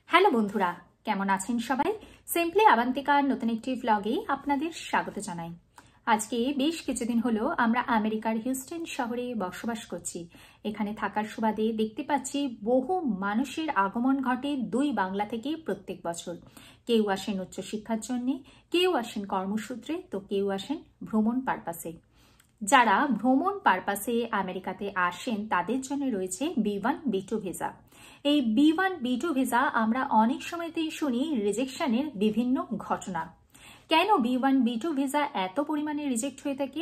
Hello বন্ধুরা, কেমন আছেন সবাই? সিম্পলি আবান্তিকার নতুন একটি ভ্লগে আপনাদের স্বাগত জানাই। আজকে বেশ কিছুদিন হলো আমরা আমেরিকার হিউস্টন শহরে বসবাস করছি। এখানে থাকার সুবাদে দেখতে পাচ্ছি বহু মানুষের আগমন ঘটে দুই বাংলা থেকে প্রত্যেক বছর। কেউ আসেন উচ্চশিক্ষার জন্য, কেউ আসেন কর্মসূত্রে, তো কেউ আসেন ভ্রমণ পারপাসে। যারা ভ্রমণ পারপাসে আমেরিকাতে আসেন তাদের জন্য রয়েছে B1 B2 ভিসা। এই B1 B2 ভিসা আমরা অনেক সময়তেই শুনি রিজেকশনের বিভিন্ন ঘটনা। কেন B1 B2 ভিসা এত পরিমাণে রিজেক্ট হয়ে থাকে?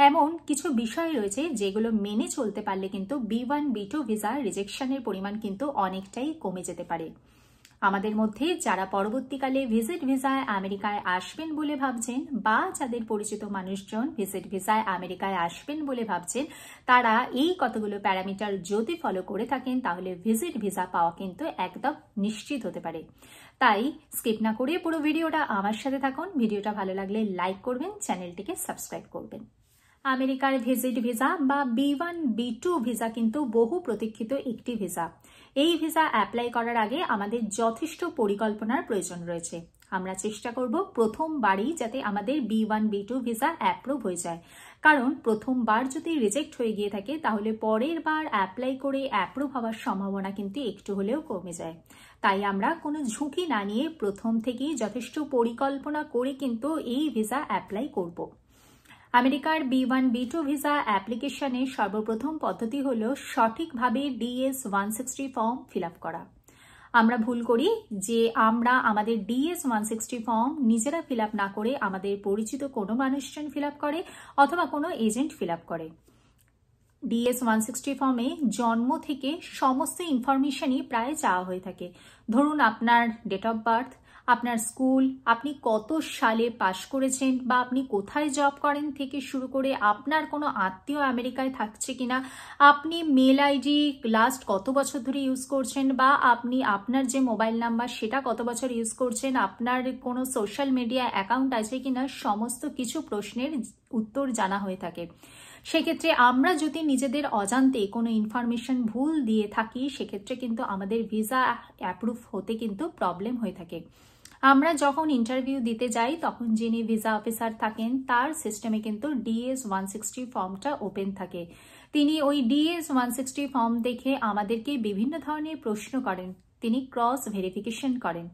এমন কিছু বিষয় রয়েছে যেগুলো মেনে চলতে পারলে কিন্তু B1 B2 ভিসা রিজেকশনের পরিমাণ কিন্তু অনেকটাই কমে যেতে পারে। আমাদের মধ্যে যারা পরবর্তীকালে ভিজিট ভিসায় আমেরিকায় আসবেন বলে ভাবছেন বা যাদের পরিচিত মানুষজন ভিজিট ভিসায় আমেরিকায় আসবেন বলে ভাবছেন, তারা এই কতগুলো প্যারামিটার যদি ফলো করে থাকেন তাহলে ভিজিট ভিসা পাওয়া কিন্তু একদম নিশ্চিত হতে পারে। তাই স্কিপ না করে পুরো ভিডিওটা আমার সাথে থাকুন। ভিডিওটা ভালো লাগলে লাইক করবেন, চ্যানেলটিকে সাবস্ক্রাইব করবেন। আমেরিকার ভিজিট ভিসা বা B1 B2 ভিসা কিন্তু বহু প্রতীক্ষিত একটি ভিসা। এই ভিসা অ্যাপ্লাই করার আগে আমাদের যথেষ্ট পরিকল্পনার প্রয়োজন রয়েছে। আমরা চেষ্টা করব প্রথমবারই যাতে আমাদের B1 B2 ভিসা অ্যাপ্রুভ হয়ে যায়, কারণ প্রথমবার যদি রিজেক্ট হয়ে গিয়ে থাকে তাহলে পরের বার অ্যাপ্লাই করে অ্যাপ্রুভ হওয়ার সম্ভাবনা কিন্তু একটু হলেও কমে যায়। তাই আমরা কোনো ঝুঁকি না নিয়ে প্রথম থেকেই যথেষ্ট পরিকল্পনা করে কিন্তু এই ভিসা অ্যাপ্লাই করব। আমেরিকার B1 B2 ভিসা অ্যাপ্লিকেশনের সর্বপ্রথম পদ্ধতি হলো সঠিকভাবে DS-160 ফর্ম ফিল আপ করা। আমরা ভুল করি যে আমরা আমাদের DS-160 ফর্ম নিজেরা ফিল আপ না করে আমাদের পরিচিত কোনো মানুষজন ফিল আপ করে অথবা কোনো এজেন্ট ফিল আপ করে। DS-160 ফর্মে জন্ম থেকে সমস্ত ইনফরমেশনই প্রায় চাওয়া হয়ে থাকে। ধরুন আপনার ডেট অফ বার্থ, আপনার স্কুল, আপনি কত সালে পাশ করেছেন বা আপনি কোথায় জব করেন থেকে শুরু করে আপনার কোনো আত্মীয় আমেরিকায় থাকছে কিনা, আপনি মেল আইডি লাস্ট কত বছর ধরে ইউজ করছেন বা আপনি আপনার যে মোবাইল নাম্বার সেটা কত বছর ইউজ করছেন, আপনার কোনো সোশ্যাল মিডিয়া অ্যাকাউন্ট আছে কিনা, সমস্ত কিছু প্রশ্নের উত্তর জানা হয়ে থাকে। সেক্ষেত্রে আমরা যদি নিজেদের অজান্তে কোনো ইনফরমেশন ভুল দিয়ে থাকি সেক্ষেত্রে কিন্তু আমাদের ভিসা অ্যাপ্রুভ হতে কিন্তু প্রবলেম হয়ে থাকে। আমরা যখন ইন্টারভিউ দিতে যাই তখন যিনি ভিসা অফিসার থাকেন তার সিস্টেমে কিন্তু DS-160 ফর্মটা ওপেন থাকে। তিনি ওই DS-160 ফর্ম দেখে আমাদেরকে বিভিন্ন ধরনের প্রশ্ন করেন, তিনি ক্রস ভেরিফিকেশন করেন।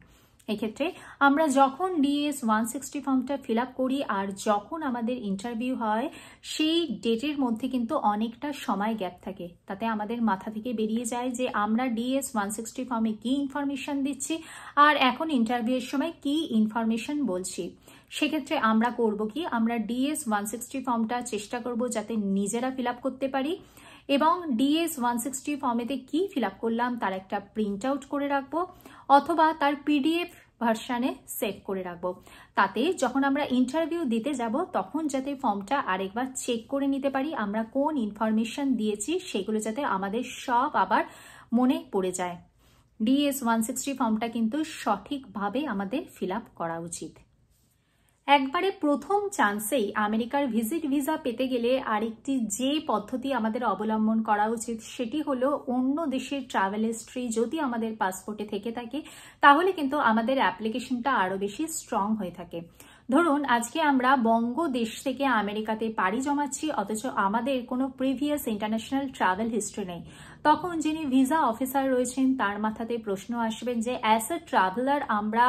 এক্ষেত্রে আমরা যখন DS-160 ফর্মটা ফিল আপ করি আর যখন আমাদের ইন্টারভিউ হয় সেই ডেটের মধ্যে কিন্তু অনেকটা সময় গ্যাপ থাকে। তাতে আমাদের মাথা থেকে বেরিয়ে যায় যে আমরা DS-160 ফর্মে কি ইনফরমেশন দিচ্ছি আর এখন ইন্টারভিউয়ের সময় কি ইনফরমেশন বলছি। সেক্ষেত্রে আমরা করব কি, আমরা DS-160 ফর্মটা চেষ্টা করব যাতে নিজেরা ফিল আপ করতে পারি এবং DS-160 ফর্মেতে কি ফিল আপ করলাম তার একটা প্রিন্ট আউট করে রাখবো অথবা তার PDF ভার্সানে সেভ করে রাখবো। তাতে যখন আমরা ইন্টারভিউ দিতে যাব তখন যাতে ফর্মটা আরেকবার চেক করে নিতে পারি আমরা কোন ইনফরমেশন দিয়েছি, সেগুলো যাতে আমাদের সব আবার মনে পড়ে যায়। DS-160 ফর্মটা কিন্তু সঠিকভাবে আমাদের ফিল আপ করা উচিত। একবারে প্রথম চান্সেই আমেরিকার ভিজিট ভিসা পেতে গেলে আরেকটি যে পদ্ধতি আমাদের অবলম্বন করা উচিত সেটি হলো অন্য দেশের ট্রাভেল হিস্ট্রি যদি আমাদের পাসপোর্টে থেকে থাকে তাহলে কিন্তু আমাদের অ্যাপ্লিকেশনটা আরও বেশি স্ট্রং হয়ে থাকে। ধরুন আজকে আমরা বঙ্গদেশ থেকে আমেরিকাতে পাড়ি জমাচ্ছি অথচ আমাদের কোনো প্রিভিয়াস ইন্টারন্যাশনাল ট্রাভেল হিস্ট্রি নেই, তখন যিনি ভিসা অফিসার রয়েছেন তার মাথাতে প্রশ্ন আসবেন যে অ্যাজ এ ট্রাভেলার আমরা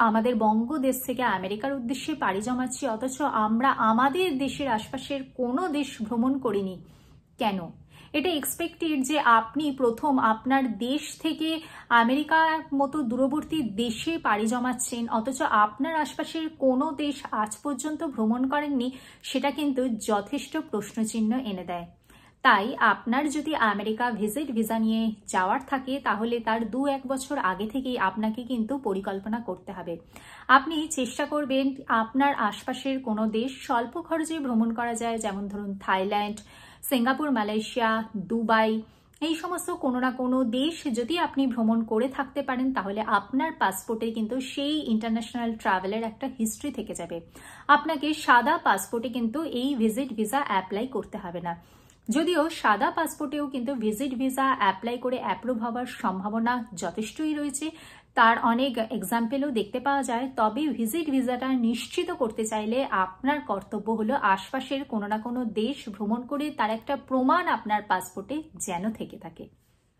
আমাদের বঙ্গদেশ থেকে আমেরিকার উদ্দেশ্যে পাড়ি জমাচ্ছি অথচ আমরা আমাদের দেশের আশপাশের কোনো দেশ ভ্রমণ করিনি কেন? এটা এক্সপেক্টেড যে আপনি প্রথম আপনার দেশ থেকে আমেরিকার মতো দূরবর্তী দেশে পাড়ি জমাচ্ছেন অথচ আপনার আশপাশের কোনো দেশ আজ পর্যন্ত ভ্রমণ করেননি, সেটা কিন্তু যথেষ্ট প্রশ্নচিহ্ন এনে দেয়। তাই আপনার যদি আমেরিকা ভিজিট ভিসা নিয়ে যাওয়ার থাকে তাহলে তার 2-1 বছর আগে থেকেই আপনাকে কিন্তু পরিকল্পনা করতে হবে। আপনি চেষ্টা করবেন আপনার আশপাশের কোনো দেশ স্বল্প খরচে ভ্রমণ করা যায়, যেমন ধরুন থাইল্যান্ড, সিঙ্গাপুর, মালয়েশিয়া, দুবাই, এই সমস্ত কোনো না কোনো দেশ যদি আপনি ভ্রমণ করে থাকতে পারেন তাহলে আপনার পাসপোর্টে কিন্তু সেই ইন্টারন্যাশনাল ট্রাভেলের একটা হিস্ট্রি থেকে যাবে। আপনাকে সাদা পাসপোর্টে কিন্তু এই ভিজিট ভিসা অ্যাপ্লাই করতে হবে না। যদিও সাদা পাসপোর্টেও কিন্তু ভিজিট ভিসা অ্যাপ্লাই করে অ্যাপ্রুভ হওয়ার সম্ভাবনা যথেষ্টই রয়েছে, তার অনেক এক্সাম্পলও দেখতে পাওয়া যায়। তবে ভিজিট ভিসাটা নিশ্চিত করতে চাইলে আপনার কর্তব্য হলো আশপাশের কোনো না কোনো দেশ ভ্রমণ করে তার একটা প্রমাণ আপনার পাসপোর্টে যেন থেকে থাকে।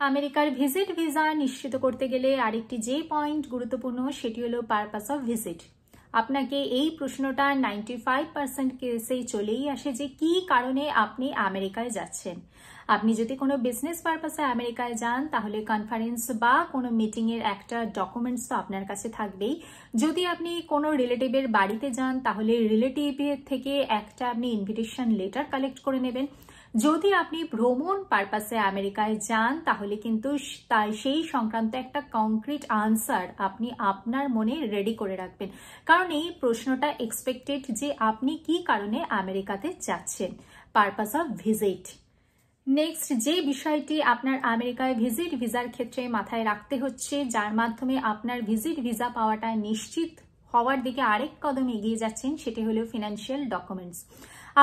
আমেরিকার ভিজিট ভিসা নিশ্চিত করতে গেলে আরেকটি যে পয়েন্ট গুরুত্বপূর্ণ সেটি হলো পারপাস অফ ভিজিট। আপনাকে এই প্রশ্নটা 95% কেসেই চলেই আসে যে কি কারণে আপনি আমেরিকায় যাচ্ছেন। আপনি যদি কোনো বিজনেস পারপাসে আমেরিকায় যান তাহলে কনফারেন্স বা কোনো মিটিংয়ের একটা ডকুমেন্টস তো আপনার কাছে থাকবেই। যদি আপনি কোনো রিলেটিভের বাড়িতে যান তাহলে রিলেটিভের থেকে একটা আপনি ইনভিটেশন লেটার কালেক্ট করে নেবেন। যদি আপনি ভ্রমণ পারপাসে আমেরিকায় যান তাহলে কিন্তু তাই সেই সংক্রান্ত একটা কংক্রিট আনসার আপনি আপনার মনে রেডি করে রাখবেন, কারণ এই প্রশ্নটা এক্সপেক্টেড যে আপনি কি কারণে আমেরিকাতে যাচ্ছেন, পারপাস অফ ভিজিট। নেক্সট যে বিষয়টি আপনার আমেরিকায় ভিজিট ভিসার ক্ষেত্রে মাথায় রাখতে হচ্ছে, যার মাধ্যমে আপনার ভিজিট ভিসা পাওয়াটা নিশ্চিত হওয়ার দিকে আরেক কদম এগিয়ে যাচ্ছেন, সেটি হলো ফিনান্সিয়াল ডকুমেন্টস।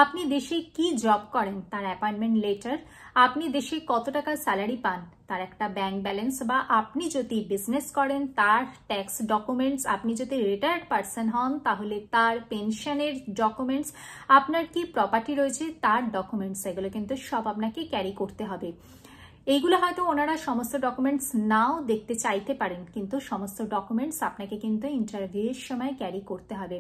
আপনি দেশে কি জব করেন তার অ্যাপয়েন্টমেন্ট লেটার, আপনি দেশে কত টাকা স্যালারি পান তার একটা ব্যাংক ব্যালেন্স, বা আপনি যদি বিজনেস করেন তার ট্যাক্স ডকুমেন্টস, আপনি যদি রিটায়ার্ড পারসন হন তাহলে তার পেনশনের ডকুমেন্টস, আপনার কি প্রপার্টি রয়েছে তার ডকুমেন্টস, এগুলো কিন্তু সব আপনাকে ক্যারি করতে হবে। এইগুলো হয়তো ওনারা সমস্ত ডকুমেন্টস নাও দেখতে চাইতে পারেন, কিন্তু সমস্ত ডকুমেন্টস আপনাকে কিন্তু ইন্টারভিউয়ের সময় ক্যারি করতে হবে।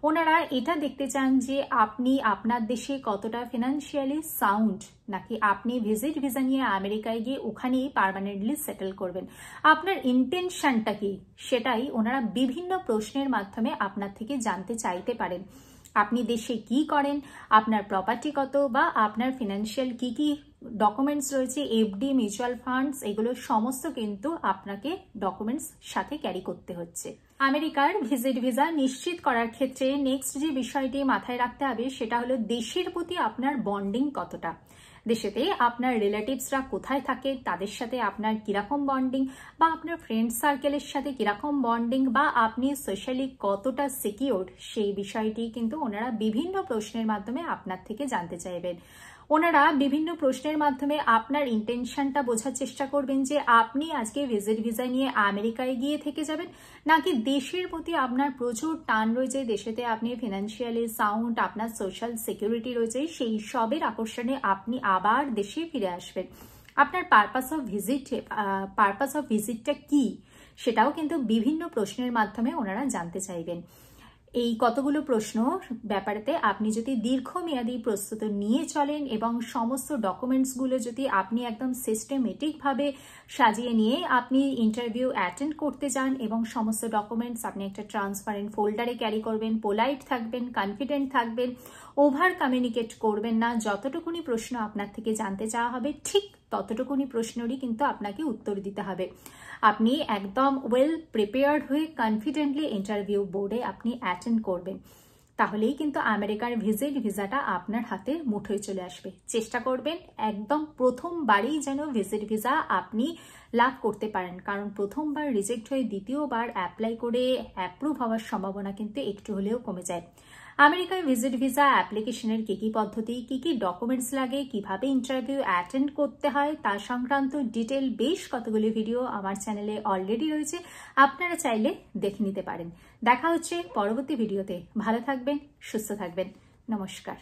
ওনারা এটা দেখতে চান যে আপনি আপনার দেশে কতটা ফিনান্সিয়ালি সাউন্ড, নাকি আপনি ভিজিট ভিসা নিয়ে আমেরিকায় গিয়ে ওখানেই পার্মানেন্টলি সেটেল করবেন। আপনার ইন্টেনশনটা কি সেটাই ওনারা বিভিন্ন প্রশ্নের মাধ্যমে আপনার থেকে জানতে চাইতে পারেন। আপনি দেশে কি করেন, আপনার প্রপার্টি কত, বা আপনার ফিনান্সিয়াল কি কি ডকুমেন্টস রয়েছে, এফডি, মিউচুয়াল ফান্ডস, এগুলো সমস্ত কিন্তু আপনাকে ডকুমেন্টস সাথে ক্যারি করতে হচ্ছে। আমেরিকার ভিজিট ভিসা নিশ্চিত করার ক্ষেত্রে নেক্সট যে বিষয়টি মাথায় রাখতে হবে সেটা হলো দেশের প্রতি আপনার বন্ডিং কতটা। দেশেতে আপনার রিলেটিভসরা কোথায় থাকে, তাদের সাথে আপনার কিরকম বন্ডিং, বা আপনার ফ্রেন্ড সার্কেলের সাথে কিরকম বন্ডিং, বা আপনি সোশ্যালি কতটা সিকিউরড, সেই বিষয়টি কিন্তু ওনারা বিভিন্ন প্রশ্নের মাধ্যমে আপনার থেকে জানতে চাইবেন। ওনারা বিভিন্ন প্রশ্নের মাধ্যমে আপনার ইন্টেনশনটা বোঝার চেষ্টা করবেন যে আপনি আজকে ভিজিট ভিসা নিয়ে আমেরিকায় গিয়ে থেকে যাবেন, নাকি দেশের প্রতি আপনার প্রচুর টান রয়েছে, দেশেতে আপনি ফিনান্সিয়ালি সাউন্ড, আপনার সোশ্যাল সিকিউরিটি রয়েছে, সেই সবের আকর্ষণে আপনি আবার দেশে ফিরে আসবেন। আপনার পারপাস অফ ভিজিটটা কি সেটাও কিন্তু বিভিন্ন প্রশ্নের মাধ্যমে ওনারা জানতে চাইবেন। এই কতগুলো প্রশ্ন ব্যাপারেতে আপনি যদি দীর্ঘমেয়াদী প্রস্তুতি নিয়ে চলেন এবং সমস্ত ডকুমেন্টসগুলো যদি আপনি একদম সিস্টেমেটিকভাবে সাজিয়ে নিয়ে আপনি ইন্টারভিউ অ্যাটেন্ড করতে যান এবং সমস্ত ডকুমেন্টস আপনি একটা ট্রান্সপারেন্ট ফোল্ডারে ক্যারি করবেন, পোলাইট থাকবেন, কনফিডেন্ট থাকবেন, ওভার কমিউনিকেট করবেন না, যতটুকুনি প্রশ্ন আপনার থেকে জানতে চাওয়া হবে ঠিক ততটুকুনি প্রশ্নেরই কিন্তু আপনাকে উত্তর দিতে হবে। আপনি একদম ওয়েল প্রিপেয়ার্ড হয়ে কনফিডেন্টলি ইন্টারভিউ বোর্ডে আপনি অ্যাটেন্ড করবেন, তাহলেই কিন্তু আমেরিকার ভিজিট ভিসাটা আপনার হাতে মুঠোয় চলে আসবে। চেষ্টা করবেন একদম প্রথমবারই যেন ভিজিট ভিসা আপনি লাভ করতে পারেন, কারণ প্রথমবার রিজেক্ট হয়ে দ্বিতীয়বার অ্যাপ্লাই করে অ্যাপ্রুভ হওয়ার সম্ভাবনা কিন্তু একটু হলেও কমে যায়। আমেরিকায় ভিজিট ভিসা অ্যাপ্লিকেশনের কি কি পদ্ধতি, কি কি ডকুমেন্টস লাগে, কিভাবে ইন্টারভিউ অ্যাটেন্ড করতে হয় তার সংক্রান্ত ডিটেল বেশ কতগুলি ভিডিও আমার চ্যানেলে অলরেডি রয়েছে, আপনারা চাইলে দেখে নিতে পারেন। দেখা হচ্ছে পরবর্তী ভিডিওতে। ভালো থাকবেন, সুস্থ থাকবেন, নমস্কার।